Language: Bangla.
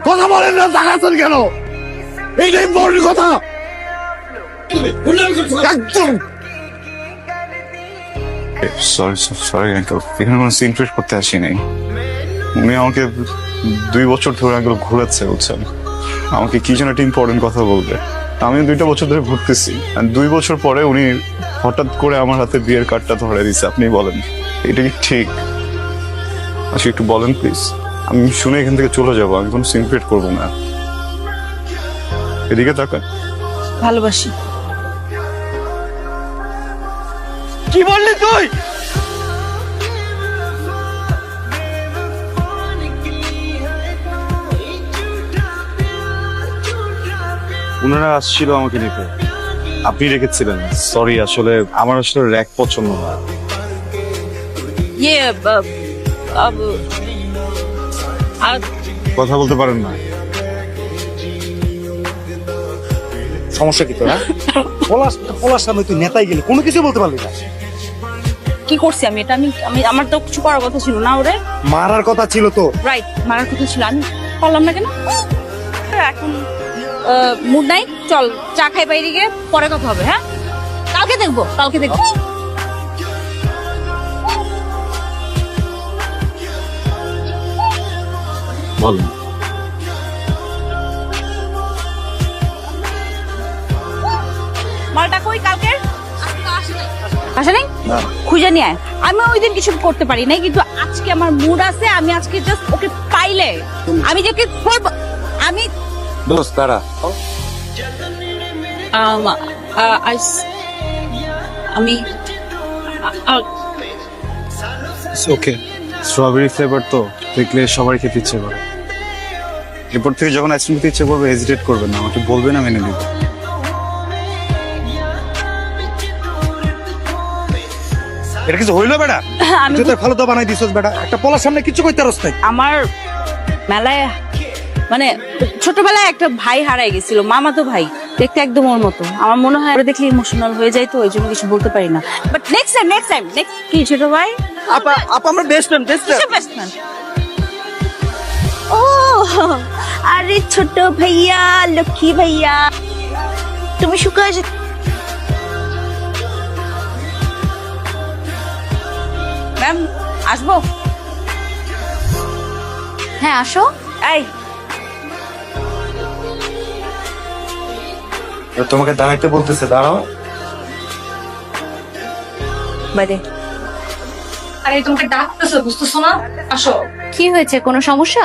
কথা বলেন না, তাকাচ্ছেন কেন? এইটাই বড় কথা। একদম সরি আঙ্কেল, এখানে কোনো সিন ক্রিয়েট করতে আসি নাই। উনি আমাকে 2 বছর ধরে আঙ্কেল ঘুরাচ্ছে, বুঝছেন? আমাকে কি যেন একটা ইম্পর্টেন্ট কথা বলবে। আমি 2টা বছর ধরে ঘুরতেছি, 2 বছর পরে উনি হঠাৎ করে আমার হাতে বিয়ের কার্ডটা ধরে দিচ্ছে। আপনি বলেন, এটা কি ঠিক? আচ্ছা একটু বলেন প্লিজ, আমি শুনে এখান থেকে চলে যাবো। আমি কোনো সিন ক্রিয়েট করবো না। এদিকে তাকান। ভালোবাসি। কি বললি তুই? ওনারা আসছিল আমাকে নিতে, আপনি রেখেছিলেন। সরি, আসলে আমার আসলে র্যাক পছন্দ না। ইয়ে কথা বলতে পারেন না? সমস্যা কি তোরা? পলাশ সামনে তুই নেতাই গেলি, কোনো কিছু বলতে পারলি না। কি করছি আমি? এটা আমি আমি আমার তো কিছু করার কথা ছিল না। ওরে মারার কথা ছিল তো। রাইট, মারার কথা ছিল, আমি পারলাম না কেন? এখন মুড নাই, চল চা খাই বাইরে গিয়ে, পরে কথা হবে। হ্যাঁ, কালকে দেখবো, কালকে দেখবো। বলেন। মালটা কই কালকে? আসে নাই? খুঁজে নিয়ে আয়। আমি ওই দিন কিছু করতে পারি নাই, কিন্তু আজকে আমার মুড আছে। আমি আজকে জাস্ট ওকে পাইলে আমি যে করবো। আমি দোস্ত তারা আমি ওকে, স্ট্রবেরি ফ্লেভার তো দেখলে সবাই খেতে ইচ্ছে করে। এরপর থেকে যখন আইসক্রিম খেতে ইচ্ছে করবে হেজিটেট করবেন না, আমাকে বলবেন, আমি এনে দিব। এটা কিছু হইলো বেটা? আমি তুই তো ভালো তো বানাই দিছস বেটা, একটা পলার সামনে কিছু কইতে পারস নাই। আমার মেলায় মানে ছোটবেলায় একটা ভাই হারাই গেছিল, মামাতো ভাই, দেখতে একদম ওর মতো। আমার মনে হয় ওরা দেখলে ইমোশনাল হয়ে যায়, তো ওই জন্য কিছু বলতে পারি না। বাট নেক্সট টাইম কি ছোট ভাই? আপা আমরা বেস্ট ফ্রেন্ড বেস্ট ফ্রেন্ড। ও আরে ছোট ভাইয়া, লক্ষ্মী ভাইয়া, তুমি শুকায় যে ম্যাম আসবো? হ্যাঁ আসো। এই তোমাকে দাঁড়াইতে বলতেছে, দাঁড়াও। বাইরে। আরে তোমাকে ডাকতেছে, বুঝতেছো না? আসো। কি হয়েছে, কোনো সমস্যা?